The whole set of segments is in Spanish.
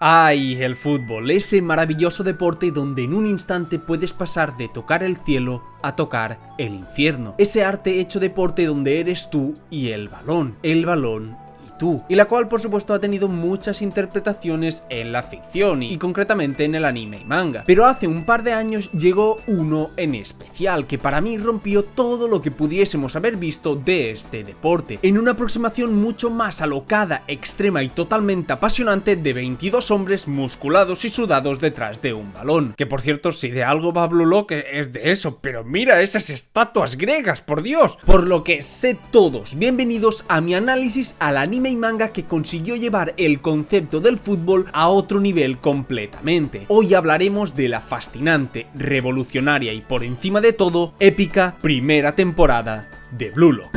Ay, el fútbol, ese maravilloso deporte donde en un instante puedes pasar de tocar el cielo a tocar el infierno. Ese arte hecho deporte donde eres tú y el balón y tú. Y la cual por supuesto ha tenido muchas interpretaciones en la ficción y concretamente en el anime y manga. Pero hace un par de años llegó uno en especial que para mí rompió todo lo que pudiésemos haber visto de este deporte, en una aproximación mucho más alocada, extrema y totalmente apasionante de 22 hombres musculados y sudados detrás de un balón. Que por cierto, si de algo va Blue Lock es de eso, pero mira esas estatuas griegas, por Dios. Por lo que sé todos, bienvenidos a mi análisis al anime y manga que consiguió llevar el concepto del fútbol a otro nivel completamente. Hoy hablaremos de la fascinante, revolucionaria y por encima de todo, épica primera temporada de Blue Lock.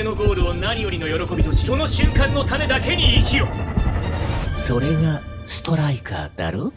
己のゴールを何よりの喜びとし、その瞬間のためだけに生きよ。それがストライカーだろ。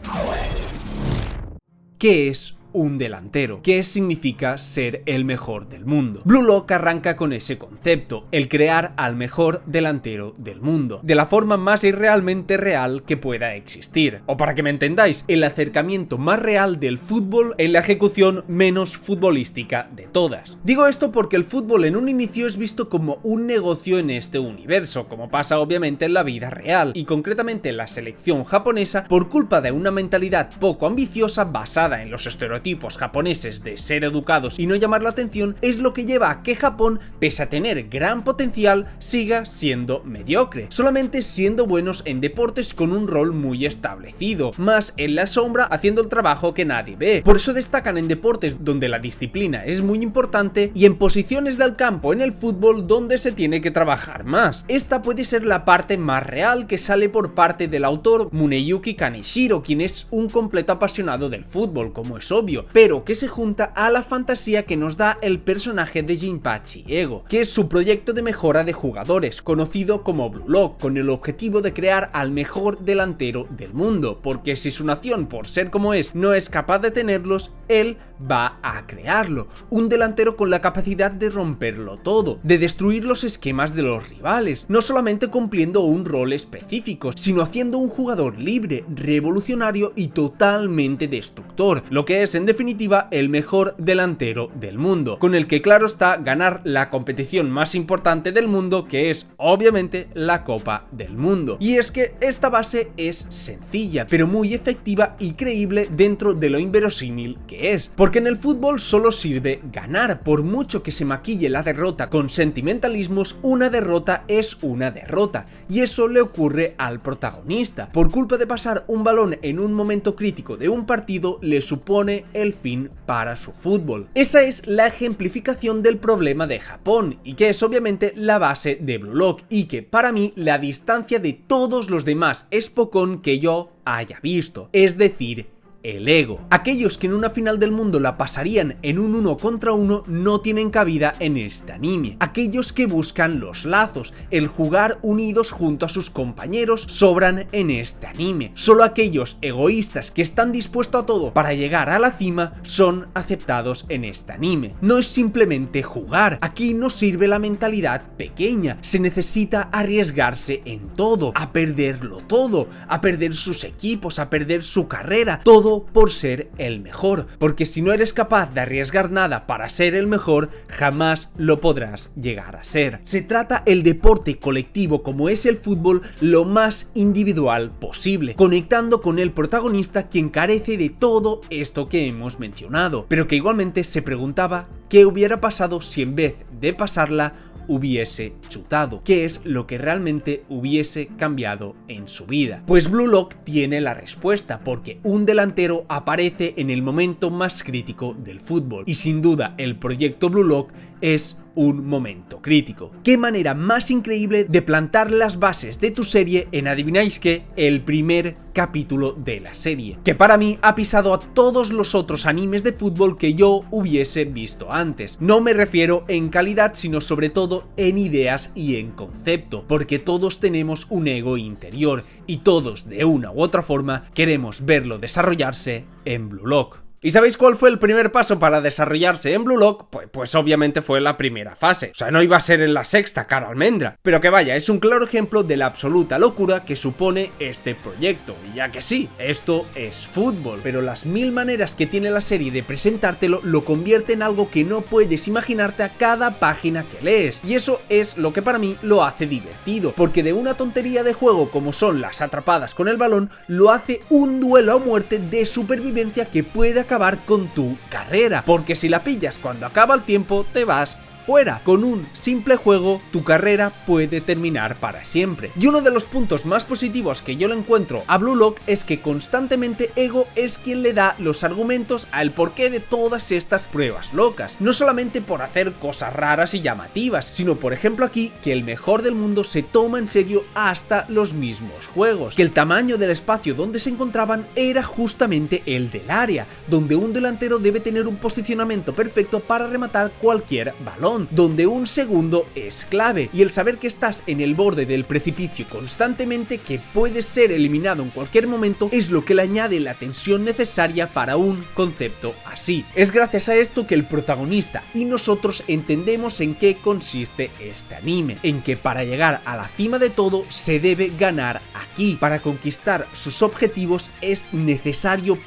¿Qué es un delantero? ¿Qué significa ser el mejor del mundo? Blue Lock arranca con ese concepto, el crear al mejor delantero del mundo, de la forma más irrealmente real que pueda existir. O para que me entendáis, el acercamiento más real del fútbol en la ejecución menos futbolística de todas. Digo esto porque el fútbol en un inicio es visto como un negocio en este universo, como pasa obviamente en la vida real, y concretamente en la selección japonesa, por culpa de una mentalidad poco ambiciosa basada en los estereotipos japoneses de ser educados y no llamar la atención, es lo que lleva a que Japón, pese a tener gran potencial, siga siendo mediocre, solamente siendo buenos en deportes con un rol muy establecido, más en la sombra haciendo el trabajo que nadie ve. Por eso destacan en deportes donde la disciplina es muy importante y en posiciones del campo en el fútbol donde se tiene que trabajar más. Esta puede ser la parte más real que sale por parte del autor Muneyuki Kaneshiro, quien es un completo apasionado del fútbol, como es obvio, pero que se junta a la fantasía que nos da el personaje de Jinpachi Ego, que es su proyecto de mejora de jugadores, conocido como Blue Lock, con el objetivo de crear al mejor delantero del mundo, porque si su nación, por ser como es, no es capaz de tenerlos, él va a crearlo, un delantero con la capacidad de romperlo todo, de destruir los esquemas de los rivales, no solamente cumpliendo un rol específico, sino haciendo un jugador libre, revolucionario y totalmente destructor, lo que es en definitiva el mejor delantero del mundo, con el que claro está ganar la competición más importante del mundo, que es obviamente la Copa del Mundo. Y es que esta base es sencilla, pero muy efectiva y creíble dentro de lo inverosímil que es, porque en el fútbol solo sirve ganar, por mucho que se maquille la derrota con sentimentalismos, una derrota es una derrota, y eso le ocurre al protagonista. Por culpa de pasar un balón en un momento crítico de un partido, le supone el fin para su fútbol. Esa es la ejemplificación del problema de Japón, y que es obviamente la base de Blue Lock, y que para mí la distancia de todos los demás espocón que yo haya visto, es decir, el ego. Aquellos que en una final del mundo la pasarían en un 1 contra 1 no tienen cabida en este anime. Aquellos que buscan los lazos, el jugar unidos junto a sus compañeros, sobran en este anime. Solo aquellos egoístas que están dispuestos a todo para llegar a la cima son aceptados en este anime. No es simplemente jugar, aquí no sirve la mentalidad pequeña, se necesita arriesgarse en todo, a perderlo todo, a perder sus equipos, a perder su carrera, todo por ser el mejor, porque si no eres capaz de arriesgar nada para ser el mejor, jamás lo podrás llegar a ser. Se trata el deporte colectivo como es el fútbol lo más individual posible, conectando con el protagonista, quien carece de todo esto que hemos mencionado, pero que igualmente se preguntaba qué hubiera pasado si en vez de pasarla hubiese chutado, qué es lo que realmente hubiese cambiado en su vida. Pues Blue Lock tiene la respuesta, porque un delantero aparece en el momento más crítico del fútbol, y sin duda el proyecto Blue Lock es un momento crítico. ¿Qué manera más increíble de plantar las bases de tu serie en, adivináis qué, el primer capítulo de la serie, que para mí ha pisado a todos los otros animes de fútbol que yo hubiese visto antes? No me refiero en calidad, sino sobre todo en ideas y en concepto, porque todos tenemos un ego interior y todos de una u otra forma queremos verlo desarrollarse en Blue Lock. ¿Y sabéis cuál fue el primer paso para desarrollarse en Blue Lock? Pues obviamente fue la primera fase, o sea, no iba a ser en la sexta, cara almendra, pero que vaya, es un claro ejemplo de la absoluta locura que supone este proyecto, y ya que sí, esto es fútbol, pero las mil maneras que tiene la serie de presentártelo lo convierte en algo que no puedes imaginarte a cada página que lees, y eso es lo que para mí lo hace divertido, porque de una tontería de juego como son las atrapadas con el balón, lo hace un duelo a muerte de supervivencia que puede acabar con tu carrera, porque si la pillas cuando acaba el tiempo te vas fuera. Con un simple juego, tu carrera puede terminar para siempre. Y uno de los puntos más positivos que yo le encuentro a Blue Lock es que constantemente Ego es quien le da los argumentos al porqué de todas estas pruebas locas. No solamente por hacer cosas raras y llamativas, sino por ejemplo aquí, que el mejor del mundo se toma en serio hasta los mismos juegos. Que el tamaño del espacio donde se encontraban era justamente el del área, donde un delantero debe tener un posicionamiento perfecto para rematar cualquier balón, donde un segundo es clave, y el saber que estás en el borde del precipicio constantemente, que puedes ser eliminado en cualquier momento, es lo que le añade la tensión necesaria para un concepto así. Es gracias a esto que el protagonista y nosotros entendemos en qué consiste este anime, en que para llegar a la cima de todo se debe ganar aquí. Para conquistar sus objetivos es necesario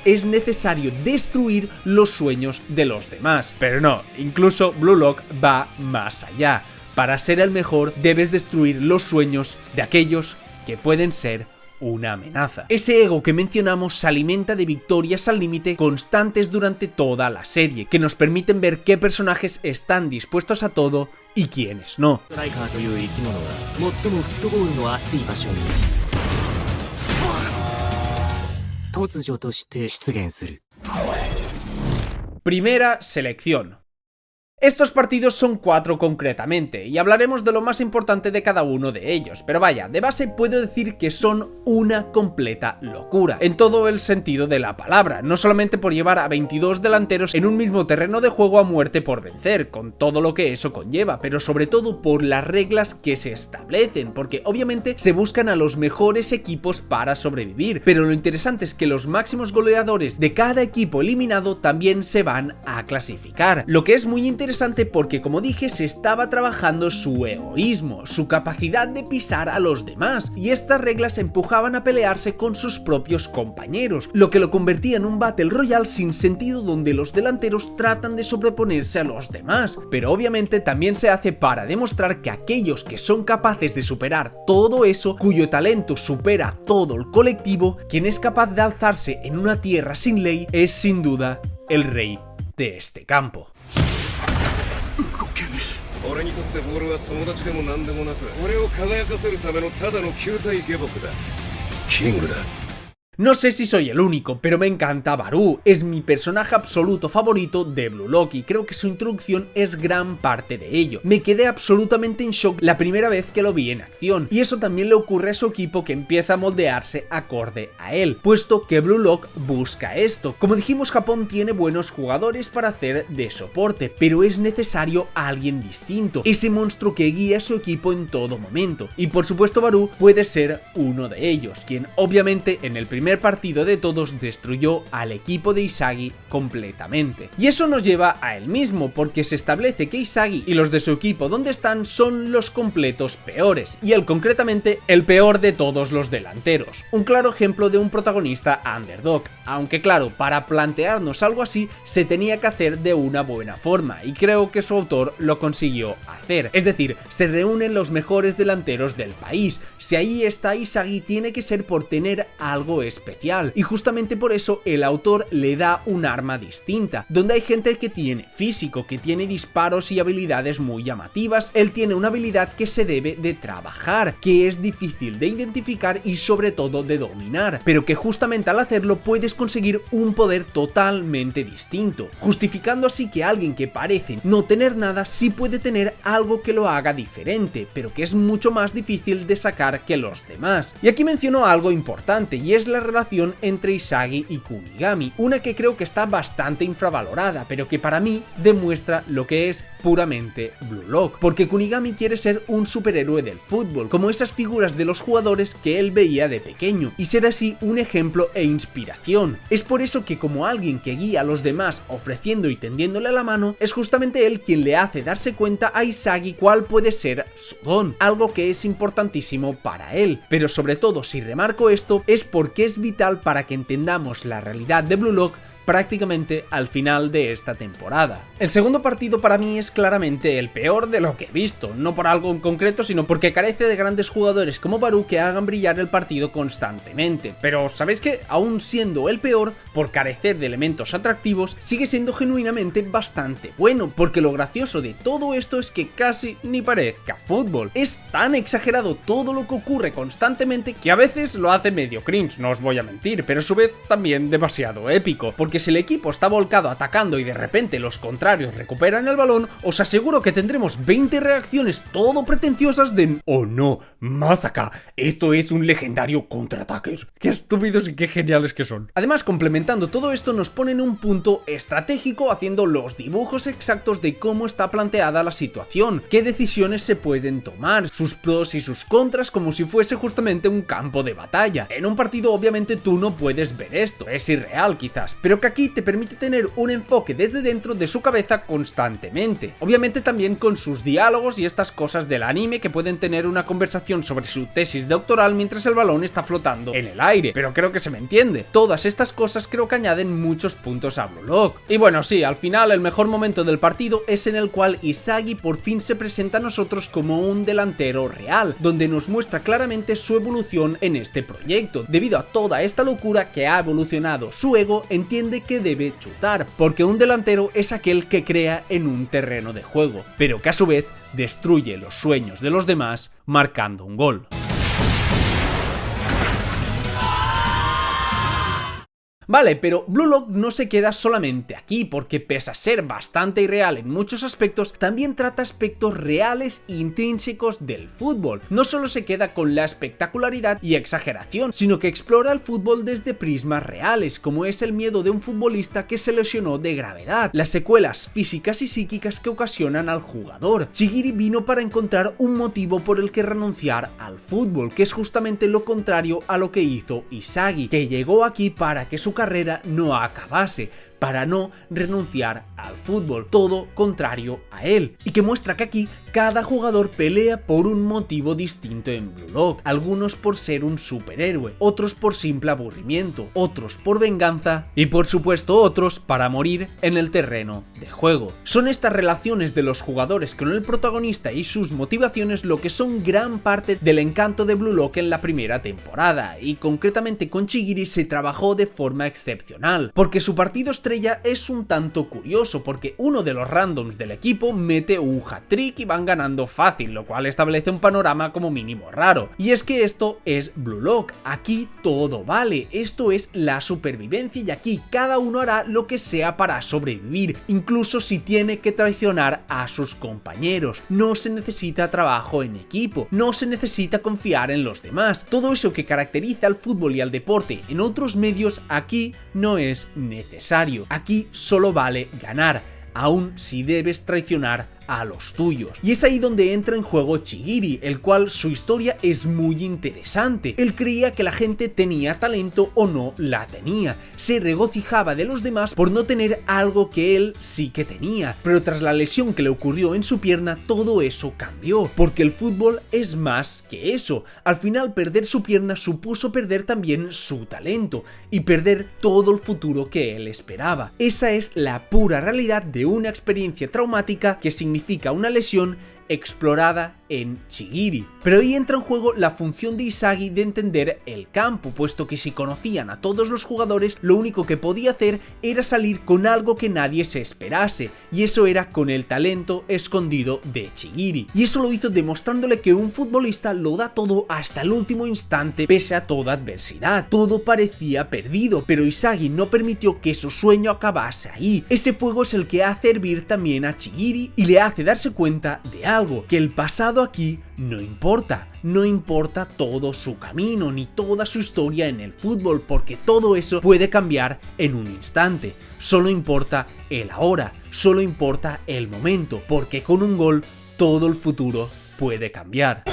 es necesario destruir los sueños de los demás. Pero no, incluso Blue Lock va más allá. Para ser el mejor debes destruir los sueños de aquellos que pueden ser una amenaza. Ese ego que mencionamos se alimenta de victorias al límite constantes durante toda la serie, que nos permiten ver qué personajes están dispuestos a todo y quiénes no. Primera selección. Estos partidos son 4 concretamente, y hablaremos de lo más importante de cada uno de ellos, pero vaya, de base puedo decir que son una completa locura, en todo el sentido de la palabra, no solamente por llevar a 22 delanteros en un mismo terreno de juego a muerte por vencer, con todo lo que eso conlleva, pero sobre todo por las reglas que se establecen, porque obviamente se buscan a los mejores equipos para sobrevivir, pero lo interesante es que los máximos goleadores de cada equipo eliminado también se van a clasificar, lo que es muy interesante porque, como dije, se estaba trabajando su egoísmo, su capacidad de pisar a los demás, y estas reglas empujaban a pelearse con sus propios compañeros, lo que lo convertía en un Battle Royale sin sentido donde los delanteros tratan de sobreponerse a los demás, pero obviamente también se hace para demostrar que aquellos que son capaces de superar todo eso, cuyo talento supera todo el colectivo, quien es capaz de alzarse en una tierra sin ley, es sin duda el rey de este campo. 俺にとってボールは友達でも何でもなく俺を輝かせるためのただの球体下僕だ。キングだ。 No sé si soy el único, pero me encanta Barú, es mi personaje absoluto favorito de Blue Lock y creo que su introducción es gran parte de ello. Me quedé absolutamente en shock la primera vez que lo vi en acción, y eso también le ocurre a su equipo, que empieza a moldearse acorde a él, puesto que Blue Lock busca esto. Como dijimos, Japón tiene buenos jugadores para hacer de soporte, pero es necesario alguien distinto, ese monstruo que guía a su equipo en todo momento, y por supuesto Barú puede ser uno de ellos, quien obviamente en el primer partido de todos destruyó al equipo de Isagi completamente. Y eso nos lleva a él mismo, porque se establece que Isagi y los de su equipo donde están son los completos peores, y él concretamente el peor de todos los delanteros. Un claro ejemplo de un protagonista underdog, aunque claro, para plantearnos algo así se tenía que hacer de una buena forma, y creo que su autor lo consiguió hacer. Es decir, se reúnen los mejores delanteros del país. Si ahí está Isagi, tiene que ser por tener algo especial, y justamente por eso el autor le da un arma distinta, donde hay gente que tiene físico, que tiene disparos y habilidades muy llamativas. Él tiene una habilidad que se debe de trabajar, que es difícil de identificar y sobre todo de dominar, pero que justamente al hacerlo puedes conseguir un poder totalmente distinto, justificando así que alguien que parece no tener nada sí puede tener algo que lo haga diferente, pero que es mucho más difícil de sacar que los demás. Y aquí menciono algo importante, y es la relación entre Isagi y Kunigami, una que creo que está bastante infravalorada, pero que para mí demuestra lo que es puramente Blue Lock, porque Kunigami quiere ser un superhéroe del fútbol, como esas figuras de los jugadores que él veía de pequeño, y ser así un ejemplo e inspiración. Es por eso que como alguien que guía a los demás ofreciendo y tendiéndole la mano, es justamente él quien le hace darse cuenta a Isagi cuál puede ser su don, algo que es importantísimo para él. Pero sobre todo, si remarco esto, es porque es vital para que entendamos la realidad de Blue Lock prácticamente al final de esta temporada. El segundo partido para mí es claramente el peor de lo que he visto, no por algo en concreto, sino porque carece de grandes jugadores como Baru que hagan brillar el partido constantemente. Pero ¿sabéis qué? Aún siendo el peor, por carecer de elementos atractivos, sigue siendo genuinamente bastante bueno, porque lo gracioso de todo esto es que casi ni parezca fútbol. Es tan exagerado todo lo que ocurre constantemente que a veces lo hace medio cringe, no os voy a mentir, pero a su vez también demasiado épico, porque si el equipo está volcado atacando y de repente los contrarios recuperan el balón, os aseguro que tendremos 20 reacciones todo pretenciosas de «Oh no, más acá, esto es un legendario contraataque». ¡Qué estúpidos y qué geniales que son! Además, complementando todo esto, nos ponen un punto estratégico haciendo los dibujos exactos de cómo está planteada la situación, qué decisiones se pueden tomar, sus pros y sus contras, como si fuese justamente un campo de batalla. En un partido obviamente tú no puedes ver esto, es irreal quizás, pero que aquí te permite tener un enfoque desde dentro de su cabeza constantemente. Obviamente también con sus diálogos y estas cosas del anime que pueden tener una conversación sobre su tesis doctoral mientras el balón está flotando en el aire, pero creo que se me entiende. Todas estas cosas creo que añaden muchos puntos a Blue Lock. Y bueno, sí, al final el mejor momento del partido es en el cual Isagi por fin se presenta a nosotros como un delantero real, donde nos muestra claramente su evolución en este proyecto. Debido a toda esta locura que ha evolucionado su ego, entiende que debe chutar, porque un delantero es aquel que crea en un terreno de juego, pero que a su vez destruye los sueños de los demás marcando un gol. Vale, pero Blue Lock no se queda solamente aquí, porque pese a ser bastante irreal en muchos aspectos, también trata aspectos reales e intrínsecos del fútbol. No solo se queda con la espectacularidad y exageración, sino que explora el fútbol desde prismas reales, como es el miedo de un futbolista que se lesionó de gravedad, las secuelas físicas y psíquicas que ocasionan al jugador. Chigiri vino para encontrar un motivo por el que renunciar al fútbol, que es justamente lo contrario a lo que hizo Isagi, que llegó aquí para que su carrera no acabase, para no renunciar al fútbol, todo contrario a él, y que muestra que aquí cada jugador pelea por un motivo distinto en Blue Lock, algunos por ser un superhéroe, otros por simple aburrimiento, otros por venganza y por supuesto otros para morir en el terreno de juego. Son estas relaciones de los jugadores con el protagonista y sus motivaciones lo que son gran parte del encanto de Blue Lock en la primera temporada, y concretamente con Chigiri se trabajó de forma excepcional, porque su partido estrella es un tanto curioso, porque uno de los randoms del equipo mete un hat-trick y van ganando fácil, lo cual establece un panorama como mínimo raro. Y es que esto es Blue Lock, aquí todo vale, esto es la supervivencia y aquí cada uno hará lo que sea para sobrevivir, incluso si tiene que traicionar a sus compañeros. No se necesita trabajo en equipo, no se necesita confiar en los demás, todo eso que caracteriza al fútbol y al deporte en otros medios aquí no es necesario. Aquí solo vale ganar, aun si debes traicionar a los tuyos. Y es ahí donde entra en juego Chigiri, el cual su historia es muy interesante. Él creía que la gente tenía talento o no la tenía, se regocijaba de los demás por no tener algo que él sí que tenía, pero tras la lesión que le ocurrió en su pierna todo eso cambió, porque el fútbol es más que eso. Al final perder su pierna supuso perder también su talento y perder todo el futuro que él esperaba. Esa es la pura realidad de una experiencia traumática que significa una lesión explorada en Chigiri. Pero ahí entra en juego la función de Isagi de entender el campo, puesto que si conocían a todos los jugadores, lo único que podía hacer era salir con algo que nadie se esperase, y eso era con el talento escondido de Chigiri. Y eso lo hizo demostrándole que un futbolista lo da todo hasta el último instante pese a toda adversidad. Todo parecía perdido, pero Isagi no permitió que su sueño acabase ahí. Ese fuego es el que hace hervir también a Chigiri y le hace darse cuenta de algo, que el pasado pasado aquí no importa. No importa todo su camino ni toda su historia en el fútbol, porque todo eso puede cambiar en un instante. Solo importa el ahora, solo importa el momento, porque con un gol todo el futuro puede cambiar.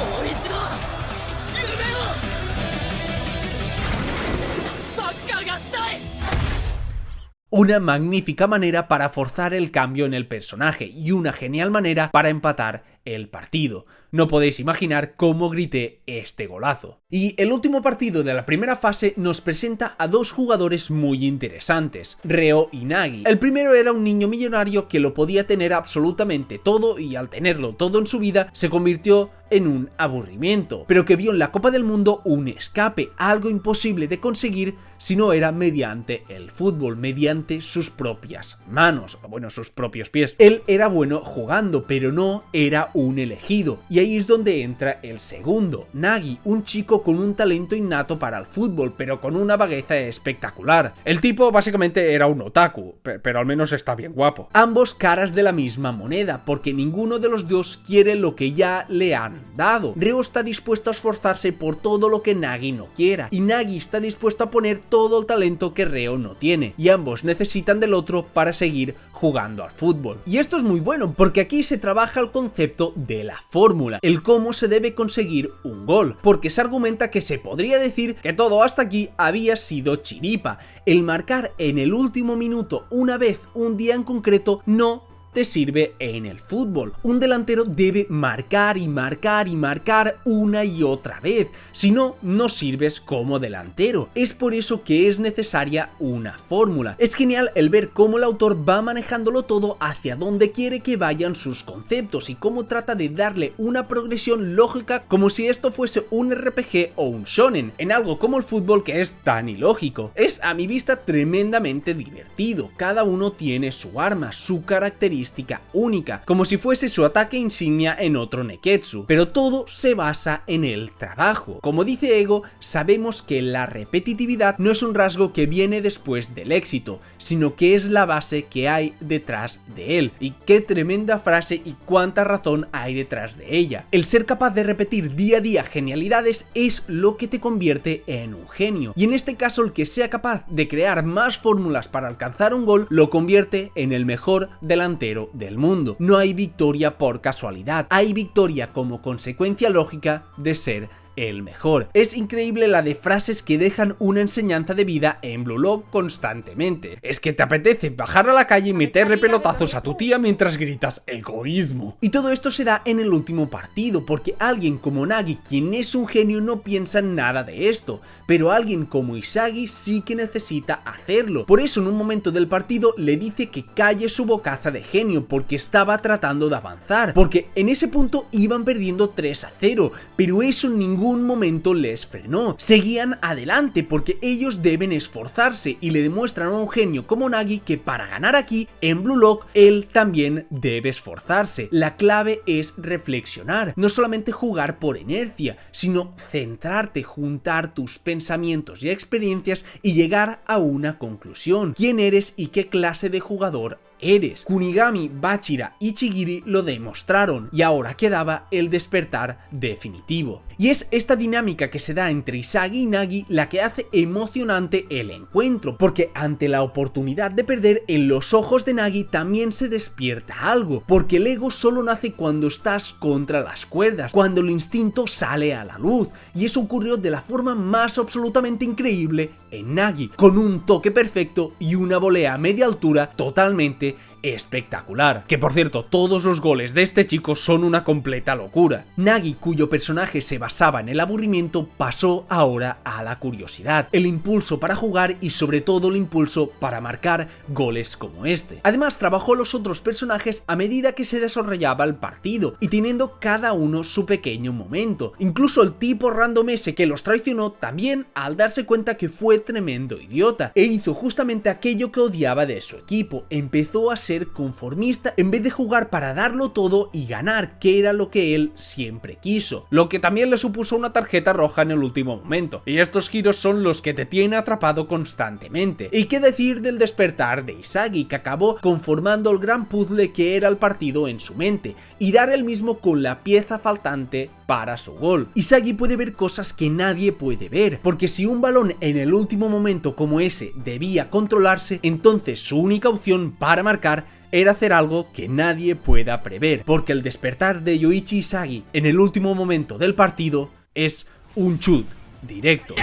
Una magnífica manera para forzar el cambio en el personaje y una genial manera para empatar el partido. No podéis imaginar cómo grité este golazo. Y el último partido de la primera fase nos presenta a dos jugadores muy interesantes, Reo y Nagi. El primero era un niño millonario que lo podía tener absolutamente todo y al tenerlo todo en su vida se convirtió en un aburrimiento, pero que vio en la Copa del Mundo un escape, algo imposible de conseguir si no era mediante el fútbol, mediante sus propias manos, bueno, sus propios pies. Él era bueno jugando, pero no era un elegido, y ahí es donde entra el segundo, Nagi, un chico con un talento innato para el fútbol, pero con una vagueza espectacular. El tipo básicamente era un otaku, pero al menos está bien guapo. Ambos caras de la misma moneda, porque ninguno de los dos quiere lo que ya le han dado. Reo está dispuesto a esforzarse por todo lo que Nagi no quiera, y Nagi está dispuesto a poner todo el talento que Reo no tiene, y ambos necesitan del otro para seguir jugando al fútbol. Y esto es muy bueno, porque aquí se trabaja el concepto de la fórmula, el cómo se debe conseguir un gol, porque se argumenta que se podría decir que todo hasta aquí había sido chiripa. El marcar en el último minuto, una vez, un día en concreto, no te sirve en el fútbol. Un delantero debe marcar y marcar y marcar una y otra vez, si no, no sirves como delantero. Es por eso que es necesaria una fórmula. Es genial el ver cómo el autor va manejándolo todo hacia donde quiere que vayan sus conceptos y cómo trata de darle una progresión lógica como si esto fuese un RPG o un shonen, en algo como el fútbol que es tan ilógico. Es a mi vista tremendamente divertido, cada uno tiene su arma, su característica única, como si fuese su ataque insignia en otro Neketsu, pero todo se basa en el trabajo. Como dice Ego, sabemos que la repetitividad no es un rasgo que viene después del éxito, sino que es la base que hay detrás de él. Y qué tremenda frase y cuánta razón hay detrás de ella. El ser capaz de repetir día a día genialidades es lo que te convierte en un genio, y en este caso el que sea capaz de crear más fórmulas para alcanzar un gol lo convierte en el mejor delantero del mundo. No hay victoria por casualidad, hay victoria como consecuencia lógica de ser el mejor. Es increíble la de frases que dejan una enseñanza de vida en Blue Lock constantemente. Es que te apetece bajar a la calle y meterle pelotazos a tu tía mientras gritas egoísmo. Y todo esto se da en el último partido, porque alguien como Nagi, quien es un genio, no piensa en nada de esto, pero alguien como Isagi sí que necesita hacerlo. Por eso en un momento del partido le dice que calle su bocaza de genio, porque estaba tratando de avanzar, porque en ese punto iban perdiendo 3-0, pero eso en ningún momento les frenó. Seguían adelante porque ellos deben esforzarse y le demuestran a un genio como Nagi que para ganar aquí en Blue Lock él también debe esforzarse. La clave es reflexionar, no solamente jugar por inercia, sino centrarte, juntar tus pensamientos y experiencias y llegar a una conclusión. ¿Quién eres y qué clase de jugador eres? Kunigami, Bachira y Chigiri lo demostraron y ahora quedaba el despertar definitivo. Y es esta dinámica que se da entre Isagi y Nagi la que hace emocionante el encuentro, porque ante la oportunidad de perder, en los ojos de Nagi también se despierta algo, porque el ego solo nace cuando estás contra las cuerdas, cuando el instinto sale a la luz, y eso ocurrió de la forma más absolutamente increíble en Nagi, con un toque perfecto y una volea a media altura totalmente espectacular. Que por cierto, todos los goles de este chico son una completa locura. Nagi, cuyo personaje se basaba en el aburrimiento, pasó ahora a la curiosidad, el impulso para jugar y sobre todo el impulso para marcar goles como este. Además trabajó los otros personajes a medida que se desarrollaba el partido y teniendo cada uno su pequeño momento. Incluso el tipo random ese que los traicionó también, al darse cuenta que fue tremendo idiota e hizo justamente aquello que odiaba de su equipo, empezó a ser ser conformista en vez de jugar para darlo todo y ganar, que era lo que él siempre quiso, lo que también le supuso una tarjeta roja en el último momento, y estos giros son los que te tienen atrapado constantemente. Y qué decir del despertar de Isagi, que acabó conformando el gran puzzle que era el partido en su mente, y dar el mismo con la pieza faltante para su gol. Isagi puede ver cosas que nadie puede ver, porque si un balón en el último momento como ese debía controlarse, entonces su única opción para marcar era hacer algo que nadie pueda prever, porque el despertar de Yoichi Isagi en el último momento del partido es un chut directo.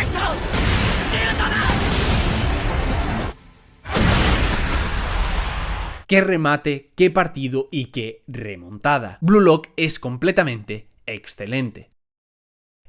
¡Qué remate, qué partido y qué remontada! Blue Lock es completamente excelente.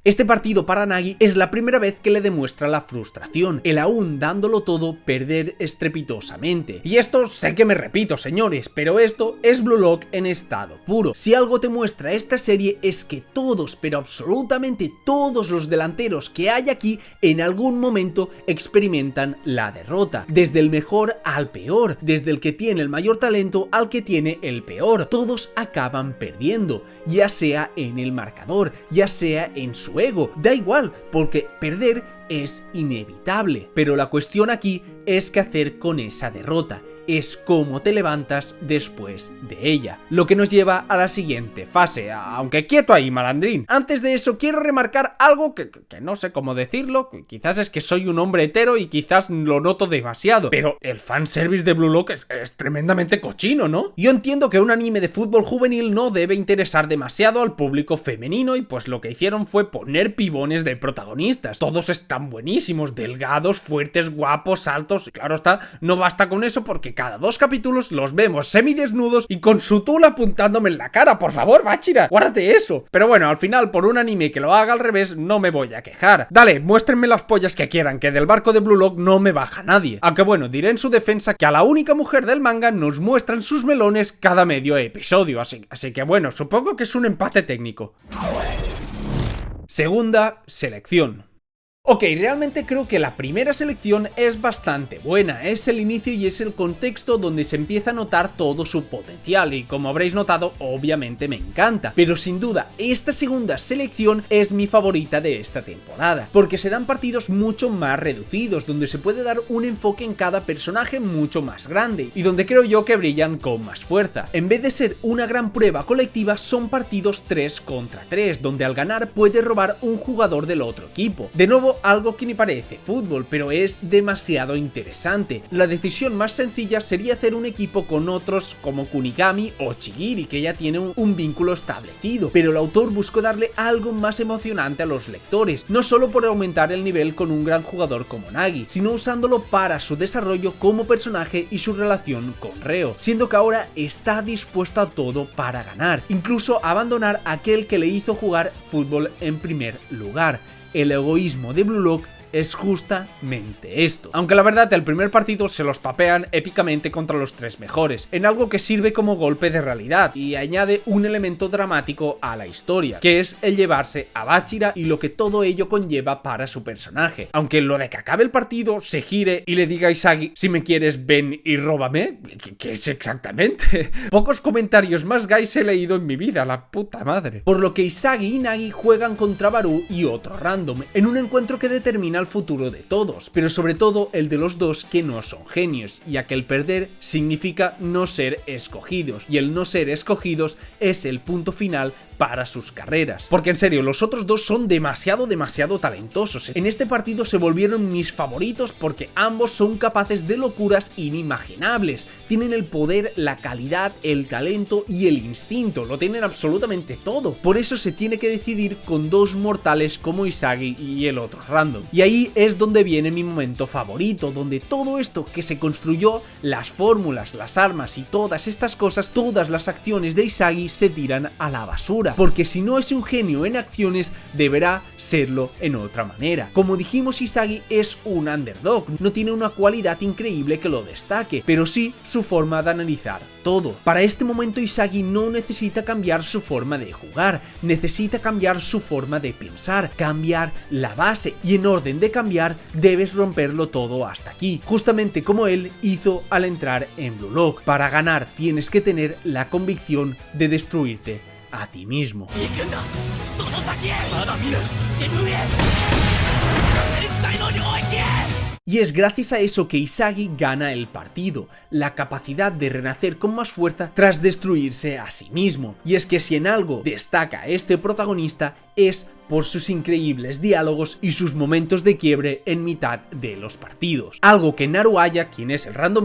Este partido para Nagi es la primera vez que le demuestra la frustración, el aún dándolo todo perder estrepitosamente. Y esto sé que me repito, señores, pero esto es Blue Lock en estado puro. Si algo te muestra esta serie es que todos, pero absolutamente todos los delanteros que hay aquí en algún momento experimentan la derrota. Desde el mejor al peor, desde el que tiene el mayor talento al que tiene el peor. Todos acaban perdiendo, ya sea en el marcador, ya sea en su ego, da igual, porque perder es inevitable. Pero la cuestión aquí es qué hacer con esa derrota, es cómo te levantas después de ella. Lo que nos lleva a la siguiente fase, aunque quieto ahí, malandrín. Antes de eso quiero remarcar algo que no sé cómo decirlo, quizás es que soy un hombre hetero y quizás lo noto demasiado, pero el fanservice de Blue Lock es tremendamente cochino, ¿no? Yo entiendo que un anime de fútbol juvenil no debe interesar demasiado al público femenino y pues lo que hicieron fue poner pibones de protagonistas. Todos están buenísimos, delgados, fuertes, guapos, altos, y claro está, no basta con eso porque cada 2 capítulos los vemos semidesnudos y con su tul apuntándome en la cara. Por favor, Bachira, guárdate eso. Pero bueno, al final, por un anime que lo haga al revés, no me voy a quejar. Dale, muéstrenme las pollas que quieran, que del barco de Blue Lock no me baja nadie. Aunque bueno, diré en su defensa que a la única mujer del manga nos muestran sus melones cada medio episodio, así que bueno, supongo que es un empate técnico. Segunda selección. Ok, realmente creo que la primera selección es bastante buena, es el inicio y es el contexto donde se empieza a notar todo su potencial y como habréis notado, obviamente me encanta, pero sin duda esta segunda selección es mi favorita de esta temporada, porque se dan partidos mucho más reducidos, donde se puede dar un enfoque en cada personaje mucho más grande y donde creo yo que brillan con más fuerza. En vez de ser una gran prueba colectiva, son partidos 3 contra 3, donde al ganar puede robar un jugador del otro equipo. De nuevo, algo que ni parece fútbol, pero es demasiado interesante. La decisión más sencilla sería hacer un equipo con otros como Kunigami o Chigiri, que ya tienen un vínculo establecido, pero el autor buscó darle algo más emocionante a los lectores, no solo por aumentar el nivel con un gran jugador como Nagi, sino usándolo para su desarrollo como personaje y su relación con Reo, siendo que ahora está dispuesto a todo para ganar, incluso abandonar a aquel que le hizo jugar fútbol en primer lugar. El egoísmo de Blue Lock es justamente esto. Aunque la verdad el primer partido se los papean épicamente contra los 3 mejores, en algo que sirve como golpe de realidad y añade un elemento dramático a la historia, que es el llevarse a Bachira y lo que todo ello conlleva para su personaje. Aunque lo de que acabe el partido, se gire y le diga a Isagi, si me quieres ven y róbame, ¿qué es exactamente? Pocos comentarios más guys he leído en mi vida, la puta madre. Por lo que Isagi y Nagi juegan contra Baru y otro random, en un encuentro que determina el futuro de todos, pero sobre todo el de los dos que no son genios, ya que el perder significa no ser escogidos, y el no ser escogidos es el punto final para sus carreras. Porque en serio, los otros dos son demasiado talentosos. En este partido se volvieron mis favoritos porque ambos son capaces de locuras inimaginables. Tienen el poder, la calidad, el talento y el instinto. Lo tienen absolutamente todo. Por eso se tiene que decidir con 2 mortales como Isagi y el otro random. Y ahí es donde viene mi momento favorito, donde todo esto que se construyó, las fórmulas, las armas y todas estas cosas, todas las acciones de Isagi se tiran a la basura. figura, porque si no es un genio en acciones, deberá serlo en otra manera. Como dijimos, Isagi es un underdog, no tiene una cualidad increíble que lo destaque, pero sí su forma de analizar todo. Para este momento Isagi no necesita cambiar su forma de jugar, necesita cambiar su forma de pensar, cambiar la base, y en orden de cambiar debes romperlo todo hasta aquí, justamente como él hizo al entrar en Blue Lock. Para ganar tienes que tener la convicción de destruirte a ti mismo. Y es gracias a eso que Isagi gana el partido, la capacidad de renacer con más fuerza tras destruirse a sí mismo. Y es que si en algo destaca este protagonista es por sus increíbles diálogos y sus momentos de quiebre en mitad de los partidos. Algo que Naruaya, quien es el random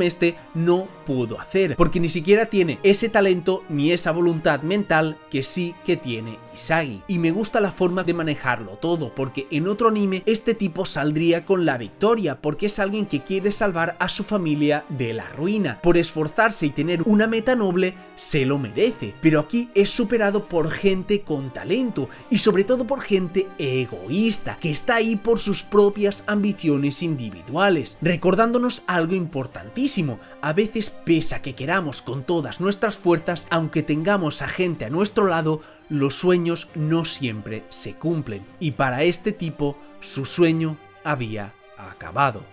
no pudo hacer, porque ni siquiera tiene ese talento ni esa voluntad mental que sí que tiene Isagi. Y me gusta la forma de manejarlo todo, porque en otro anime este tipo saldría con la victoria, porque es alguien que quiere salvar a su familia de la ruina. Por esforzarse y tener una meta noble, se lo merece, pero aquí es superado por gente con talento y sobre todo por gente egoísta, que está ahí por sus propias ambiciones individuales, recordándonos algo importantísimo: a veces, pese a que queramos con todas nuestras fuerzas, aunque tengamos a gente a nuestro lado, los sueños no siempre se cumplen, y para este tipo, su sueño había acabado.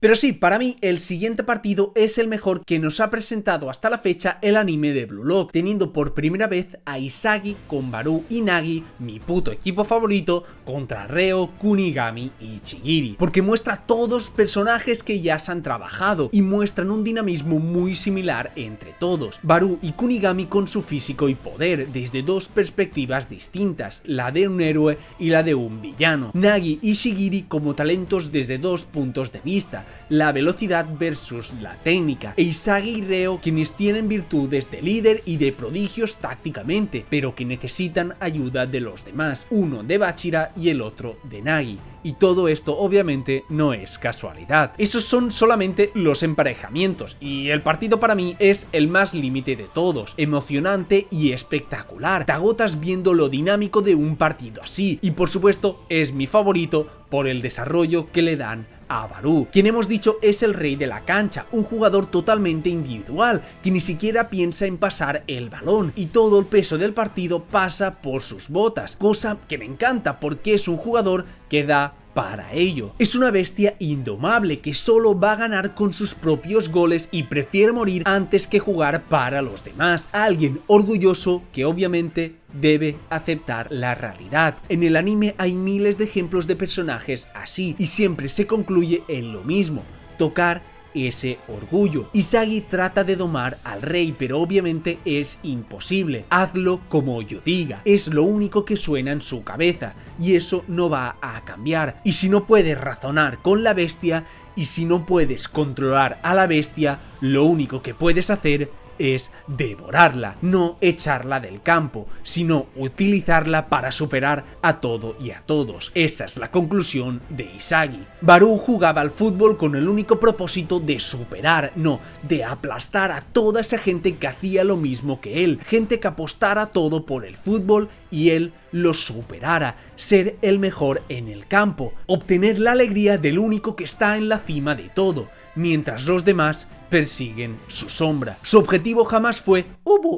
Pero sí, para mí el siguiente partido es el mejor que nos ha presentado hasta la fecha el anime de Blue Lock, teniendo por primera vez a Isagi con Barou y Nagi, mi puto equipo favorito, contra Reo, Kunigami y Chigiri, porque muestra todos personajes que ya se han trabajado y muestran un dinamismo muy similar entre todos. Barou y Kunigami con su físico y poder desde dos perspectivas distintas, la de un héroe y la de un villano. Nagi y Chigiri como talentos desde dos puntos de vista, la velocidad versus la técnica, e Isagi y Reo quienes tienen virtudes de líder y de prodigios tácticamente, pero que necesitan ayuda de los demás, uno de Bachira y el otro de Nagi. Y todo esto obviamente no es casualidad. Esos son solamente los emparejamientos, y el partido para mí es el más límite de todos, emocionante y espectacular. Te agotas viendo lo dinámico de un partido así, y por supuesto es mi favorito por el desarrollo que le dan a Barou, quien hemos dicho es el rey de la cancha, un jugador totalmente individual, que ni siquiera piensa en pasar el balón, y todo el peso del partido pasa por sus botas, cosa que me encanta porque es un jugador que da para ello. Es una bestia indomable que solo va a ganar con sus propios goles y prefiere morir antes que jugar para los demás. Alguien orgulloso que obviamente debe aceptar la realidad. En el anime hay miles de ejemplos de personajes así y siempre se concluye en lo mismo: tocar ese orgullo. Isagi trata de domar al rey, pero obviamente es imposible. Hazlo como yo diga, es lo único que suena en su cabeza, y eso no va a cambiar. Y si no puedes razonar con la bestia, y si no puedes controlar a la bestia, lo único que puedes hacer es devorarla, no echarla del campo, sino utilizarla para superar a todo y a todos. Esa es la conclusión de Isagi. Barou jugaba al fútbol con el único propósito de superar, no, de aplastar a toda esa gente que hacía lo mismo que él, gente que apostara todo por el fútbol y él lo superara, ser el mejor en el campo, obtener la alegría del único que está en la cima de todo, mientras los demás persiguen su sombra. Su objetivo jamás fue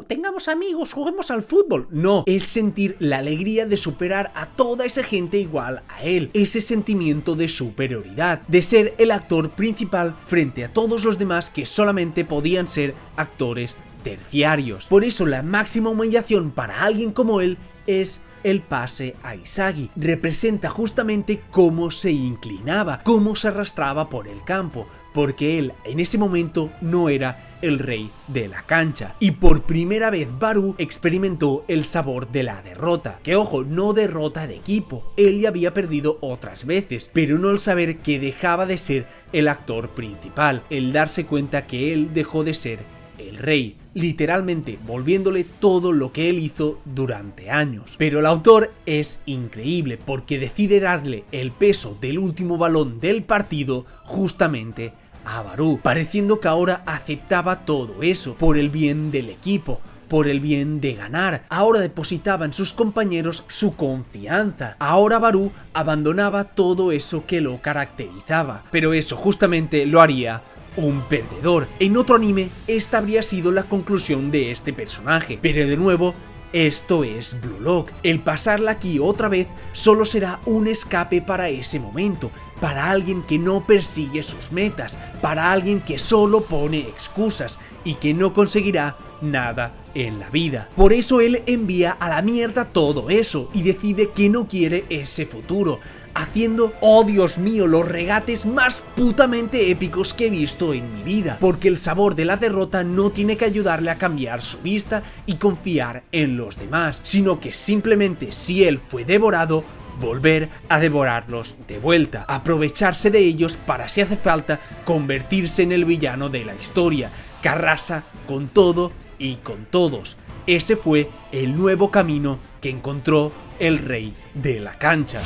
tengamos amigos, juguemos al fútbol. No, es sentir la alegría de superar a toda esa gente igual a él, ese sentimiento de superioridad, de ser el actor principal frente a todos los demás que solamente podían ser actores terciarios. Por eso la máxima humillación para alguien como él es el pase a Isagi. Representa justamente cómo se inclinaba, cómo se arrastraba por el campo, porque él en ese momento no era el rey de la cancha. Y por primera vez Barou experimentó el sabor de la derrota, que ojo, no derrota de equipo, él ya había perdido otras veces, pero no el saber que dejaba de ser el actor principal, el darse cuenta que él dejó de ser el rey, literalmente volviéndole todo lo que él hizo durante años. Pero el autor es increíble porque decide darle el peso del último balón del partido justamente a Barou, pareciendo que ahora aceptaba todo eso por el bien del equipo, por el bien de ganar. Ahora depositaba en sus compañeros su confianza. Ahora Barú abandonaba todo eso que lo caracterizaba. Pero eso justamente lo haría un perdedor. En otro anime, esta habría sido la conclusión de este personaje. Pero de nuevo, esto es Blue Lock. El pasarla aquí otra vez solo será un escape para ese momento, para alguien que no persigue sus metas, para alguien que solo pone excusas y que no conseguirá nada en la vida. Por eso él envía a la mierda todo eso y decide que no quiere ese futuro, haciendo, oh Dios mío, los regates más putamente épicos que he visto en mi vida, porque el sabor de la derrota no tiene que ayudarle a cambiar su vista y confiar en los demás, sino que simplemente, si él fue devorado, volver a devorarlos de vuelta, aprovecharse de ellos para, si hace falta, convertirse en el villano de la historia, que arrasa con todo y con todos. Ese fue el nuevo camino que encontró el rey de la cancha.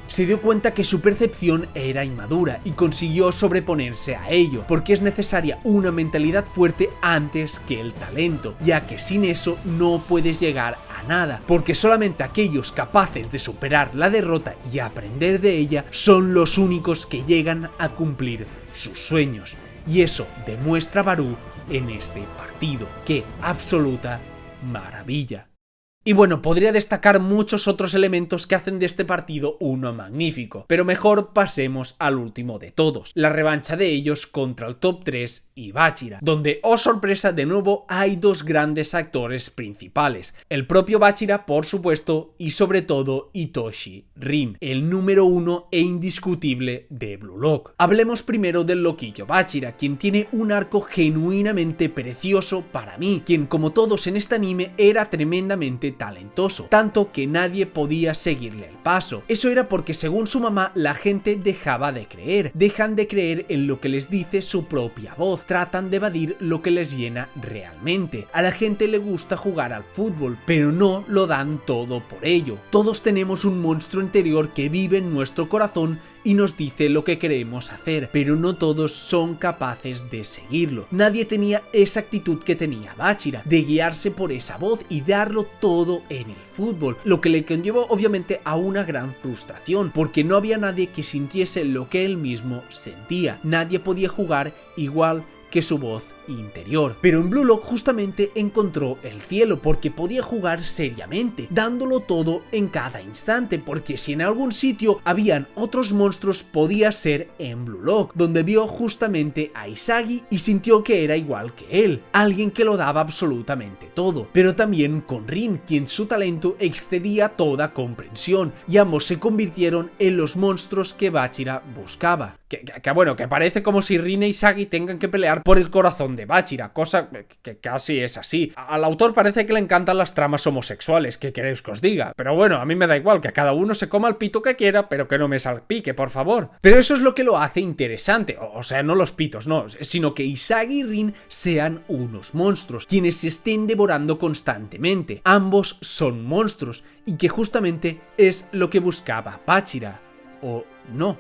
Se dio cuenta que su percepción era inmadura y consiguió sobreponerse a ello, porque es necesaria una mentalidad fuerte antes que el talento, ya que sin eso no puedes llegar a nada, porque solamente aquellos capaces de superar la derrota y aprender de ella son los únicos que llegan a cumplir sus sueños. Y eso demuestra Barú en este partido. ¡Qué absoluta maravilla! Y bueno, podría destacar muchos otros elementos que hacen de este partido uno magnífico, pero mejor pasemos al último de todos, la revancha de ellos contra el top 3 y Bachira, donde, oh sorpresa, de nuevo hay dos grandes actores principales, el propio Bachira, por supuesto, y sobre todo Hitoshi Rin, el número 1 e indiscutible de Blue Lock. Hablemos primero del loquillo Bachira, quien tiene un arco genuinamente precioso para mí, quien como todos en este anime era tremendamente talentoso, tanto que nadie podía seguirle el paso. Eso era porque, según su mamá, la gente dejan de creer en lo que les dice su propia voz, tratan de evadir lo que les llena realmente. A la gente le gusta jugar al fútbol, pero no lo dan todo por ello. Todos tenemos un monstruo interior que vive en nuestro corazón y nos dice lo que queremos hacer, pero no todos son capaces de seguirlo. Nadie tenía esa actitud que tenía Bachira, de guiarse por esa voz y darlo todo en el fútbol, lo que le conllevó obviamente a una gran frustración, porque no había nadie que sintiese lo que él mismo sentía, nadie podía jugar igual que su voz interior. Pero en Blue Lock justamente encontró el cielo, porque podía jugar seriamente, dándolo todo en cada instante, porque si en algún sitio habían otros monstruos podía ser en Blue Lock, donde vio justamente a Isagi y sintió que era igual que él, alguien que lo daba absolutamente todo, pero también con Rin, quien su talento excedía toda comprensión, y ambos se convirtieron en los monstruos que Bachira buscaba. Que parece como si Rin e Isagi tengan que pelear por el corazón de Bachira, cosa que casi es así. Al autor parece que le encantan las tramas homosexuales, ¿qué queréis que os diga? Pero bueno, a mí me da igual, que cada uno se coma el pito que quiera, pero que no me salpique, por favor. Pero eso es lo que lo hace interesante, o sea, no los pitos, no, sino que Isagi y Rin sean unos monstruos, quienes se estén devorando constantemente. Ambos son monstruos, y que justamente es lo que buscaba Bachira, ¿o no?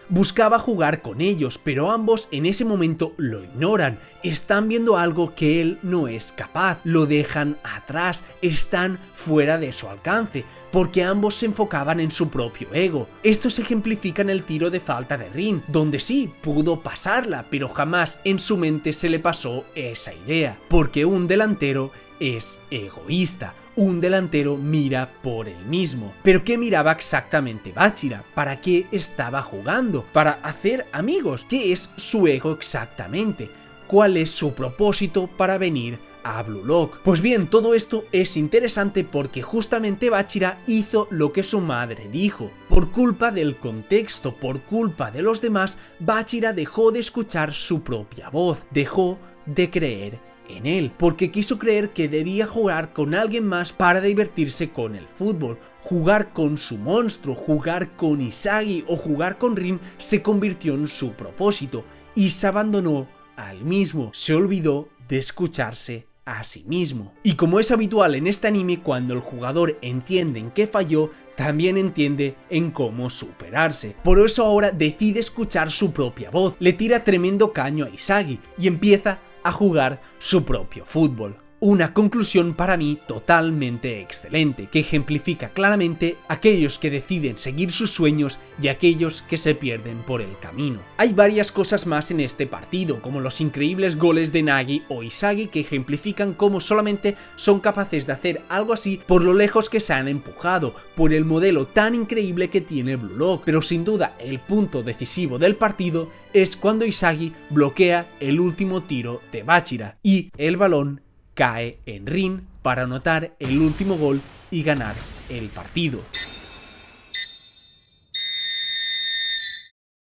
Buscaba jugar con ellos, pero ambos en ese momento lo ignoran, están viendo algo que él no es capaz, lo dejan atrás, están fuera de su alcance, porque ambos se enfocaban en su propio ego. Esto se ejemplifica en el tiro de falta de Rin, donde sí, pudo pasarla, pero jamás en su mente se le pasó esa idea, porque un delantero es egoísta. Un delantero mira por él mismo. ¿Pero qué miraba exactamente Bachira? ¿Para qué estaba jugando? ¿Para hacer amigos? ¿Qué es su ego exactamente? ¿Cuál es su propósito para venir a Blue Lock? Pues bien, todo esto es interesante porque justamente Bachira hizo lo que su madre dijo. Por culpa del contexto, por culpa de los demás, Bachira dejó de escuchar su propia voz, dejó de creer en él, porque quiso creer que debía jugar con alguien más para divertirse con el fútbol. Jugar con su monstruo, jugar con Isagi o jugar con Rin se convirtió en su propósito y se abandonó al mismo, se olvidó de escucharse a sí mismo. Y como es habitual en este anime, cuando el jugador entiende en qué falló, también entiende en cómo superarse. Por eso ahora decide escuchar su propia voz, le tira tremendo caño a Isagi y empieza a jugar su propio fútbol. Una conclusión para mí totalmente excelente, que ejemplifica claramente aquellos que deciden seguir sus sueños y aquellos que se pierden por el camino. Hay varias cosas más en este partido, como los increíbles goles de Nagi o Isagi, que ejemplifican cómo solamente son capaces de hacer algo así por lo lejos que se han empujado, por el modelo tan increíble que tiene Blue Lock. Pero sin duda el punto decisivo del partido es cuando Isagi bloquea el último tiro de Bachira y el balón cae en Rin para anotar el último gol y ganar el partido.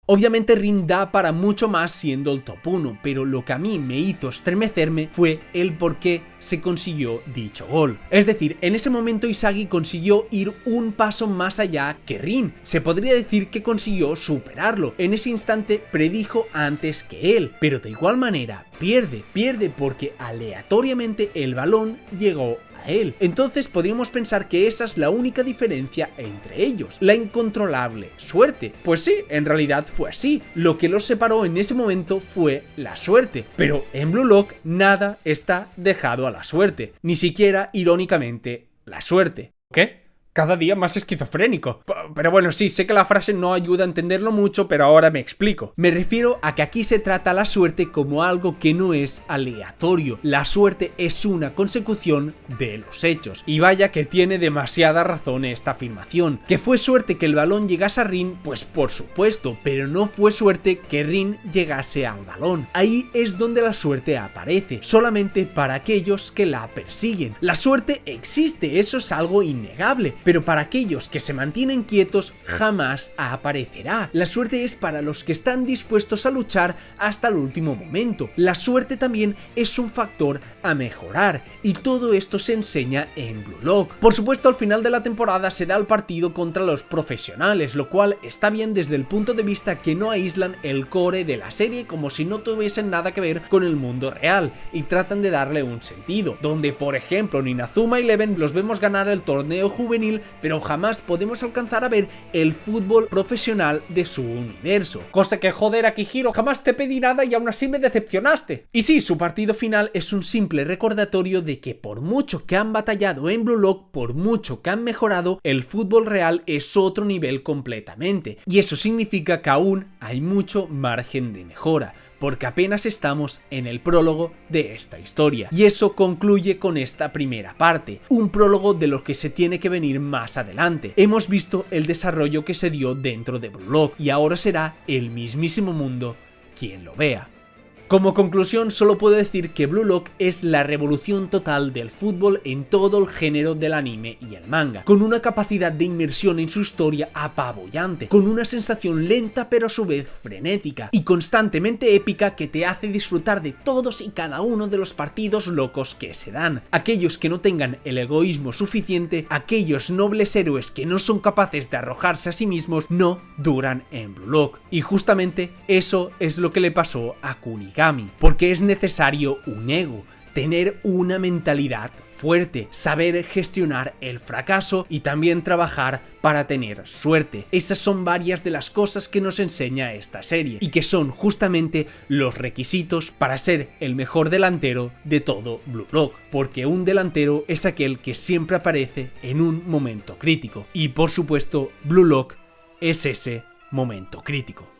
Obviamente Rin da para mucho más siendo el top 1, pero lo que a mí me hizo estremecerme fue el por qué se consiguió dicho gol. Es decir, en ese momento Isagi consiguió ir un paso más allá que Rin. Se podría decir que consiguió superarlo. En ese instante predijo antes que él, pero de igual manera pierde porque aleatoriamente el balón llegó a él. Entonces podríamos pensar que esa es la única diferencia entre ellos, la incontrolable suerte. Pues sí, en realidad fue así. Lo que los separó en ese momento fue la suerte, pero en Blue Lock nada está dejado a la suerte, ni siquiera irónicamente la suerte. ¿Qué? Cada día más esquizofrénico. Pero bueno, sí, sé que la frase no ayuda a entenderlo mucho, pero ahora me explico. Me refiero a que aquí se trata la suerte como algo que no es aleatorio. La suerte es una consecución de los hechos. Y vaya que tiene demasiada razón esta afirmación. ¿Que fue suerte que el balón llegase a Rin? Pues por supuesto, pero no fue suerte que Rin llegase al balón. Ahí es donde la suerte aparece, solamente para aquellos que la persiguen. La suerte existe, eso es algo innegable. Pero para aquellos que se mantienen quietos jamás aparecerá. La suerte es para los que están dispuestos a luchar hasta el último momento. La suerte también es un factor a mejorar y todo esto se enseña en Blue Lock. Por supuesto, al final de la temporada se da el partido contra los profesionales, lo cual está bien desde el punto de vista que no aíslan el core de la serie como si no tuviesen nada que ver con el mundo real y tratan de darle un sentido, donde por ejemplo en Inazuma Eleven los vemos ganar el torneo juvenil, pero jamás podemos alcanzar a ver el fútbol profesional de su universo. Cosa que joder, Akihiro, jamás te pedí nada y aún así me decepcionaste. Y sí, su partido final es un simple recordatorio de que por mucho que han batallado en Blue Lock, por mucho que han mejorado, el fútbol real es otro nivel completamente. Y eso significa que aún hay mucho margen de mejora, porque apenas estamos en el prólogo de esta historia. Y eso concluye con esta primera parte, un prólogo de lo que se tiene que venir más adelante. Hemos visto el desarrollo que se dio dentro de Blue Lock y ahora será el mismísimo mundo quien lo vea. Como conclusión, solo puedo decir que Blue Lock es la revolución total del fútbol en todo el género del anime y el manga, con una capacidad de inmersión en su historia apabullante, con una sensación lenta pero a su vez frenética y constantemente épica que te hace disfrutar de todos y cada uno de los partidos locos que se dan. Aquellos que no tengan el egoísmo suficiente, aquellos nobles héroes que no son capaces de arrojarse a sí mismos, no duran en Blue Lock. Y justamente eso es lo que le pasó a Kunigami. Porque es necesario un ego, tener una mentalidad fuerte, saber gestionar el fracaso y también trabajar para tener suerte. Esas son varias de las cosas que nos enseña esta serie y que son justamente los requisitos para ser el mejor delantero de todo Blue Lock, porque un delantero es aquel que siempre aparece en un momento crítico y por supuesto Blue Lock es ese momento crítico.